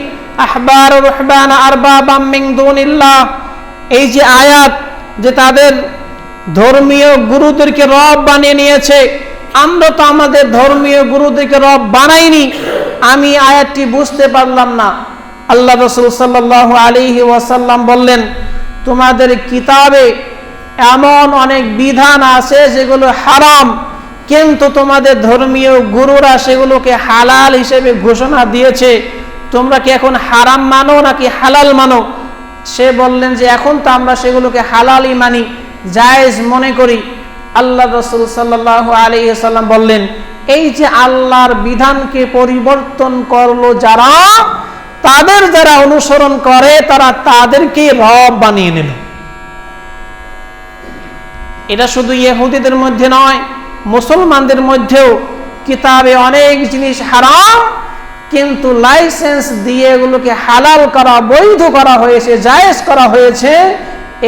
আহবার রুহবান আরবাবাম মিন দুনিল্লাহ, এই যে আয়াত, যে তাদের ধর্মীয় গুরুদেরকে রব বানিয়ে নিয়েছে, আমরা তো আমাদের ধর্মীয় গুরুদেরকে রব বানাইনি। আমি আয়াতটি বুঝতে পারলাম না। আল্লাহ রাসূল সাল্লাল্লাহু আলাইহি ওয়াসাল্লাম বললেন, তোমাদের কিতাবে এমন অনেক বিধান আছে যেগুলো হারাম, কিন্তু তোমাদের ধর্মীয় গুরুরা সেগুলোকে হালাল হিসেবে ঘোষণা দিয়েছে। তোমরা কি এখন হারাম মানো নাকি হালাল মানো? সে বললেন যে এখন তো আমরা সেগুলোকে হালালই মানি, জায়েজ মনে করি। আল্লাহ রাসূল সাল্লাল্লাহু আলাইহি ওয়াসাল্লাম বললেন, এই যে আল্লাহর বিধানকে পরিবর্তন করলো যারা, তাদের যারা অনুসরণ করে তারা তাদেরকে রব বানিয়ে নিল। এটা শুধু ইহুদিদের মধ্যে নয়, মুসলমানদের মধ্যেও কিতাবে অনেক জিনিস হারাম, কিন্তু লাইসেন্স দিয়ে এগুলোকে হালাল করা, বৈধ করা হয়েছে, জায়েজ করা হয়েছে।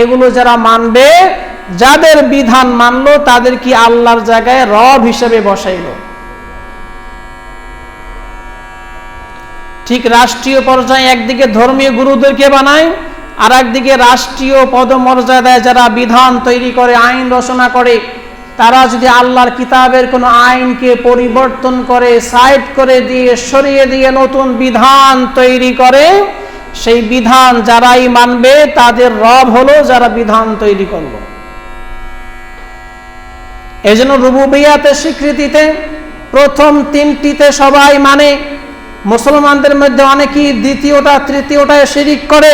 এগুলো যারা মানবে, যাদের বিধান মানলো, তাদের কি আল্লাহর জায়গায় রব হিসেবে বসাইল। ঠিক রাষ্ট্রীয় পর্যায়ে একদিকে ধর্মীয় গুরুদেরকে বানায়, আর একদিকে রাষ্ট্রীয় পদমর্যাদায় যারা বিধান তৈরি করে, আইন রচনা করে, তারা যদি আল্লাহর কিতাবের কোনো আইনকে পরিবর্তন করে, সাইড করে দিয়ে, সরিয়ে দিয়ে নতুন বিধান তৈরি করে, সেই বিধান যারাই মানবে তাদের রব হলো যারা বিধান তৈরি করলো। এজন্য রুবুবিয়তের স্বীকৃতিতে প্রথম তিনটিতে সবাই মানে। মুসলমানদের মধ্যে অনেকেই দ্বিতীয়টা, তৃতীয়টায় শিরিক করে,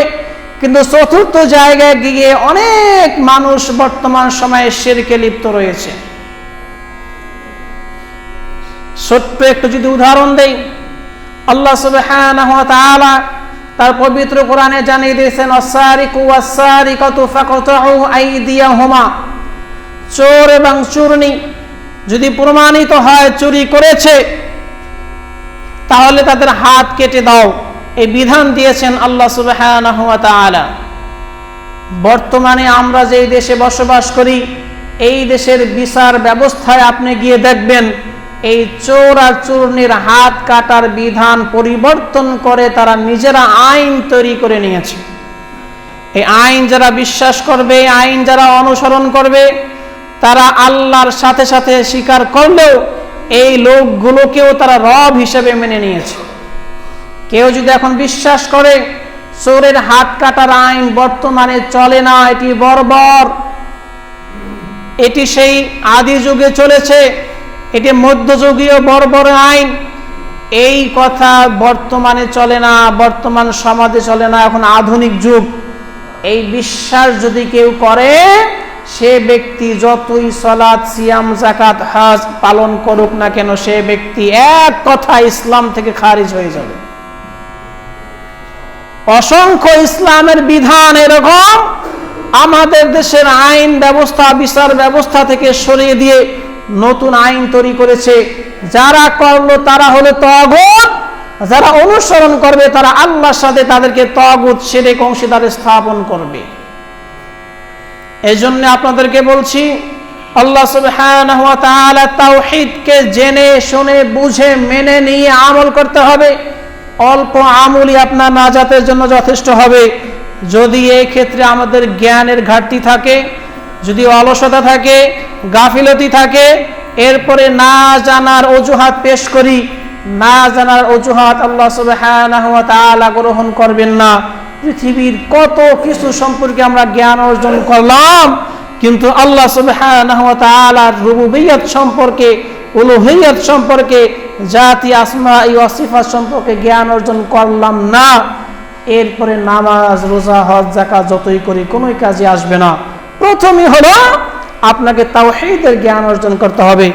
কিন্তু চতুর্থ জায়গায় গিয়ে অনেক মানুষ বর্তমান সময়ে শিরকে লিপ্ত রয়েছে। ছোট্ট একটু যদি উদাহরণ দেই, আল্লাহ সুবহানাহু ওয়া তাআলা তার পবিত্র কোরআনে জানিয়ে দিয়েছেন, আস-সারিকু ওয়াস-সারিকাতু ফাকতাউ আইদিয়াহুমা, চোর এবং চোরনি যদি প্রমাণিত হয় চুরি করেছে, তাহলে তাদের হাত কেটে দাও। এই বিধান দিয়েছেন আল্লাহ সুবহানাহু ওয়া তাআলা। বর্তমানে আমরা যে দেশে বসবাস করি, এই দেশের বিচার ব্যবস্থায় আপনি গিয়ে দেখবেন, এই চোর আর চূর্ণীর হাত কাটার বিধান পরিবর্তন করে তারা নিজেরা আইন তৈরি করে নিয়েছে। এই আইন যারা বিশ্বাস করবে, আইন যারা অনুসরণ করবে, তারা আল্লাহর সাথে সাথে স্বীকার করলেও এই লোকগুলোকেও তারা রব হিসেবে মেনে নিয়েছে। কেউ যদি এখন বিশ্বাস করে চোরের হাত কাটার আইন বর্তমানে চলে না, এটি বর্বর, এটি সেই আদি যুগে চলেছে, এটি মধ্যযুগীয় বর্বর আইন, এই কথা বর্তমানে চলে না, বর্তমান সমাজে চলে না, এখন আধুনিক যুগ, এই বিশ্বাস যদি কেউ করে, সে ব্যক্তি যতই সালাত, সিয়াম, যাকাত, হজ পালন করুক না কেন, সে ব্যক্তি এক কথা ইসলাম থেকে খারিজ হয়ে যাবে। অসংখ্য ইসলামের বিধান এরকম আমাদের দেশের আইন ব্যবস্থা, বিচার ব্যবস্থা থেকে সরিয়ে দিয়ে নতুন আইন তৈরি করেছে। যারা করলো তারা হলো তাগুত, যারা অনুসরণ করবে তারা আল্লাহর সাথে তাদেরকে তাগুত, শিরক, অংশীদার স্থাপন করবে। এই জন্য আপনাদেরকে বলছি, আল্লাহ সুবহানাহু ওয়া তাআলা তাওহীদকে জেনে শুনে বুঝে মেনে নিয়ে আমল করতে হবে। অল্প আমলই আপনার নাজাতের জন্য যথেষ্ট হবে। যদি এই ক্ষেত্রে আমাদের জ্ঞানের ঘাটতি থাকে, যদি অলসতা থাকে, গাফিলতি থাকে, এরপরে না জানার অজুহাত পেশ করি, না জানার অজুহাত আল্লাহ সুবহানাহু ওয়া তাআলা গ্রহণ করবেন না। পৃথিবীর কত কিছু সম্পর্কে আমরা জ্ঞান অর্জন করলাম, কিন্তু আল্লাহ সুবহানাহু ওয়া তাআলার রুবুবিয়্যত সম্পর্কে, উলুহিয়্যত সম্পর্কে, জাতি, আসমা ওয়া সিফাত সম্পর্কে জ্ঞান অর্জন করলাম না। এরপরে নামাজ, রোজা, হজ, যাকাত যতই করি কোনো কাজে আসবে না। প্রথমে হলো আপনাকে তাওহীদের জ্ঞান অর্জন করতে হবে।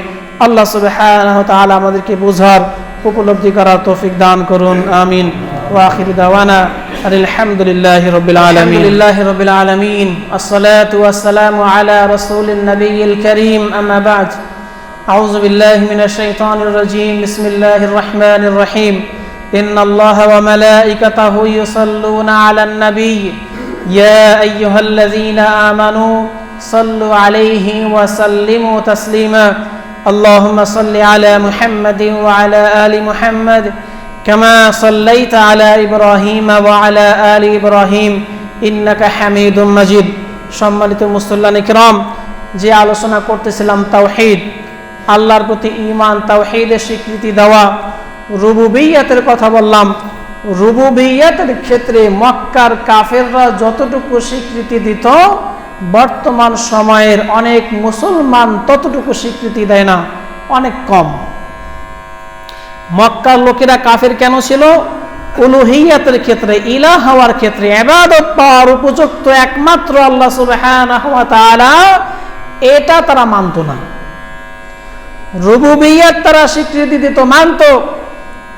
আল্লাহ সুবহানাহু ওয়া তাআলা আমাদেরকে বুঝার, উপলব্ধি করার তৌফিক দান করুন। আমিন। ওয়া আখিরু দাওয়ানা আলহামদুলিল্লাহি রাব্বিল আলামিন। আলহামদুলিল্লাহি রাব্বিল আলামিন। আসসালাতু ওয়াসসালামু আলা রাসূলিন নবিয়্যিল কারীম। আম্মা বা'দ। আউযু বিল্লাহি মিনাশ শাইতানির রাজীম। বিসমিল্লাহির রাহমানির রহিম। ইন্নাল্লাহা ওয়া মালাইকাতাহু ইউসাল্লুনা আলান নাবিয়্য ইয়া আইয়ুহাল্লাযীনা আমানু সাল্লু আলাইহি ওয়া সাল্লিমু তাসলিমা। আল্লাহুম্মা সাল্লি আলা মুহাম্মাদিন ওয়া আলা আলি মুহাম্মাদ কামা সাল্লাইতা আলা ইব্রাহিম ওয়া আলা আলি ইব্রাহিম ইন্নাকা হামিদুম মাজিদ। সম্মানিত মুসল্লিয়ান ইকরাম, যে আলোচনা করতেছিলাম তাওহীদ, আল্লাহর প্রতি ঈমান, তাওহীদের স্বীকৃতি দেওয়া, রুবুবিয়্যতের কথা বললাম। রুবুবিয়্যতের ক্ষেত্রে মক্কার কাফেররা যতটুকু স্বীকৃতি দিত, বর্তমান সময়ের অনেক মুসলমান ততটুকু স্বীকৃতি দেয় না, অনেক কম। মক্কার লোকেরা কাফের কেন ছিল? উলুহিয়্যতের ক্ষেত্রে, ইলাহ হওয়ার ক্ষেত্রে, ইবাদত পাওয়ার উপযুক্ত একমাত্র আল্লাহ সুবহানাহু ওয়া তাআলা, এটা তারা মানত না। রুবুবিয়্যত তারা স্বীকৃতি দিত, মানত,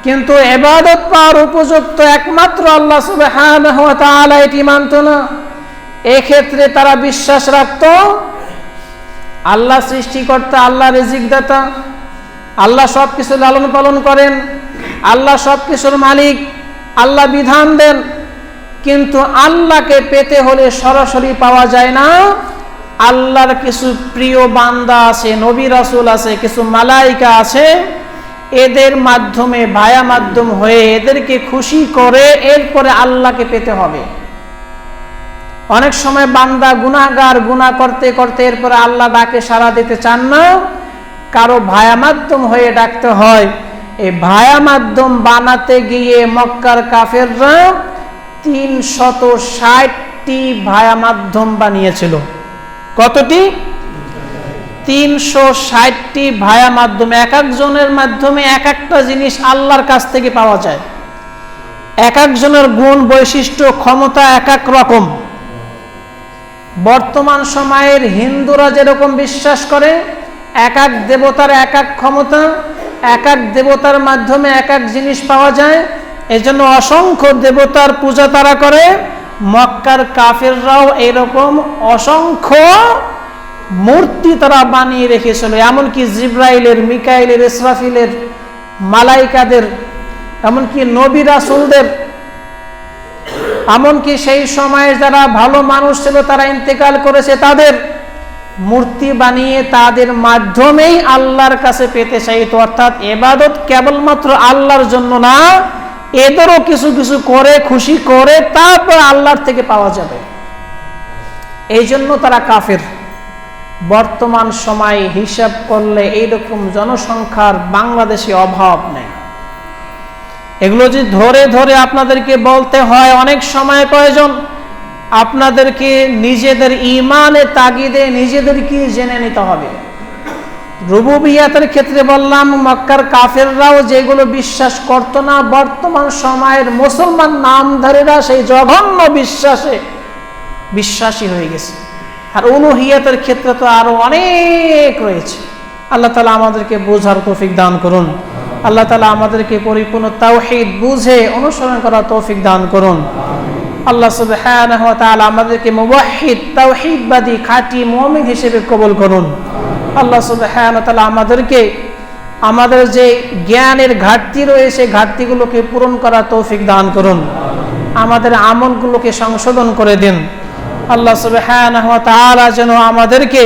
কিন্তু ইবাদত পাওয়ার উপযুক্ত একমাত্র আল্লাহ সুবহানাহু ওয়া তাআলা এটি মানত না। এক্ষেত্রে তারা বিশ্বাস রাখত আল্লাহ সৃষ্টিকর্তা, আল্লাহ রিজিকদাতা, আল্লাহ সব কিছু লালন পালন করেন, আল্লাহ সব কিছুর মালিক, আল্লাহ বিধান দেন, কিন্তু আল্লাহকে পেতে হলে সরাসরি পাওয়া যায় না। আল্লাহর কিছু প্রিয় বান্দা আছে, নবী রাসূল আছে, কিছু মালাইকা আছে, এদের মাধ্যমে, ভায়া মাধ্যম হয়ে এদেরকে খুশি করে এরপরে আল্লাহকে পেতে হবে। অনেক সময় বান্দা গুনাহগার, গুনাহ করতে করতে এরপরে আল্লাহ ডাকে সাড়া দিতে চান না, কারো ভায়া মাধ্যম হয়ে ডাকতে হয়। এই ভায়া মাধ্যম বানাতে গিয়ে মক্কার কাফেররা 360টি ভায়া মাধ্যম বানিয়েছিল। কতটি? 360টি ভায়া মাধ্যম। এক একজনের মাধ্যমে এক একটা জিনিস আল্লাহর কাছ থেকে পাওয়া যায়। এক একজনের গুণ, বৈশিষ্ট্য, ক্ষমতা এক এক রকম। বর্তমান সময়ের হিন্দুরা যেরকম বিশ্বাস করে এক এক দেবতার এক এক ক্ষমতা, এক এক দেবতার মাধ্যমে এক এক জিনিস পাওয়া যায়, এজন্য অসংখ্য দেবতার পূজা তারা করে। মক্কার কাফেররাও এরকম অসংখ্য মূর্তি তারা বানিয়ে রেখেছিল। এমনকি জিব্রাইলের, মিকাইলের, ইসরাফিলের, মালাইকাদের, এমনকি নবী রাসূলদের, এমনকি সেই সময়ে যারা ভালো মানুষ ছিল তারা ইন্তেকাল করেছে, তাদের মূর্তি বানিয়ে তাদের মাধ্যমেই আল্লাহর কাছে পেতে চাইতো। অর্থাৎ ইবাদত কেবলমাত্র আল্লাহর জন্য না, এদেরও কিছু কিছু করে খুশি করে তারপর আল্লাহর থেকে পাওয়া যাবে, এই জন্য তারা কাফের। বর্তমান সময়ে হিসাব করলে এইরকম জনসংখ্যার বাংলাদেশে অভাব নেই। এগুলো যে ধরে ধরে আপনাদেরকে বলতে হয়, অনেক সময় প্রয়োজন। আপনাদেরকে নিজেদের ঈমানের তাগিদে নিজেদেরকে জেনে নিতে হবে। রুবুবিয়াতের ক্ষেত্রে বললাম, মক্কার কাফেররাও যেগুলো বিশ্বাস করত না, বর্তমান সময়ের মুসলমান নামধারীরা সেই জঘন্য বিশ্বাসী হয়ে গেছে। আর উলুহিয়াতের ক্ষেত্রে তো আরো অনেক রয়েছে। আল্লাহ তাআলা আমাদেরকে বোঝার তৌফিক দান করুন। আল্লাহ তাআলা আমাদেরকে পরিপূর্ণ তাওহীদ বুঝে অনুসরণ করার তৌফিক দান করুন। আল্লাহ সুবহানাহু ওয়া তাআলা আমাদেরকে মুওয়াহহিদ তাওহীদবাদী খাঁটি মুমিন হিসেবে কবুল করুন। আল্লাহ সুবহানাহু ওয়া তাআলা আমাদেরকে আমাদের যে জ্ঞানের ঘাটতি রয়েছে, ঘাটতিগুলোকে পূরণ করার তৌফিক দান করুন। আমাদের আমলগুলোকে সংশোধন করে দিন। আল্লাহ সুবহানাহু ওয়া তাআলা যেন আমাদেরকে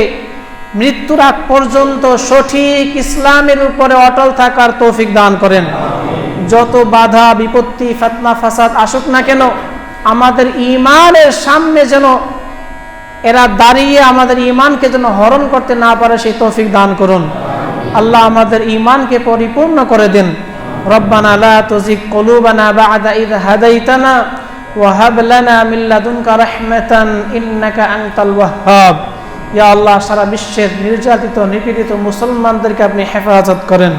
মৃত্যুর আগ পর্যন্ত সঠিক ইসলামের উপরে অটল থাকার তৌফিক দান করেন। যত বাধা বিপত্তি ফিতনা ফাসাদ আসুক না কেন, আমাদের ঈমানের সামনে যেন এরা দাঁড়িয়ে আমাদের ঈমানকে যেন হরণ করতে না পারে, সেই তৌফিক দান করুন। আল্লাহ আমাদের ঈমানকে পরিপূর্ণ করে দিন। রব্বানা লা তুজিগ কুলুবানা বা'দা ইয হাদাইতানা ওয়া হাব লানা মিন লাদুনকা রাহমাতান ইন্নাকা আনতাল ওয়াহ্হাব। ইয়া আল্লাহ, সারা বিশ্বের নির্যাতিত নিপীড়িত মুসলমানদেরকে আপনি হেফাজত করেন।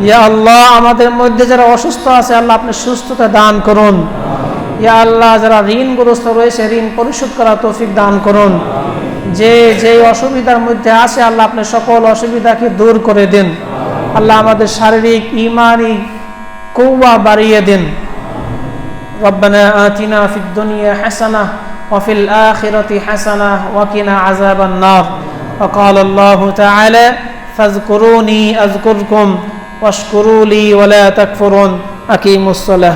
ইয়া আল্লাহ, আমাদের মধ্যে যারা অসুস্থ আছে আল্লাহ আপনি সুস্থতা দান করুন। ইয়া আল্লাহ, যারা ঋণগ্রস্ত রয়েছে ঋণ পরিশোধ করার তৌফিক দান করুন। যে যে অসুবিধার মধ্যে আছে আল্লাহ আপনি সকল অসুবিধাকে দূর করে দিন। আল্লাহ আমাদের শারীরিক ঈমানি কুওয়া বাড়িয়ে দিন। রব্বানা আতিনা ফিদ দুনিয়া হাসানাহ ওয়া ফিল আখিরাতি হাসানাহ ওয়া কিনা আযাবান নার। ওয়া ক্বালা আল্লাহু তাআলা ফাযকুরুনি আযকুরকুম ওয়াশকুরু লি ওয়া লা তাকফুরুন। আকিমুস সালাহ।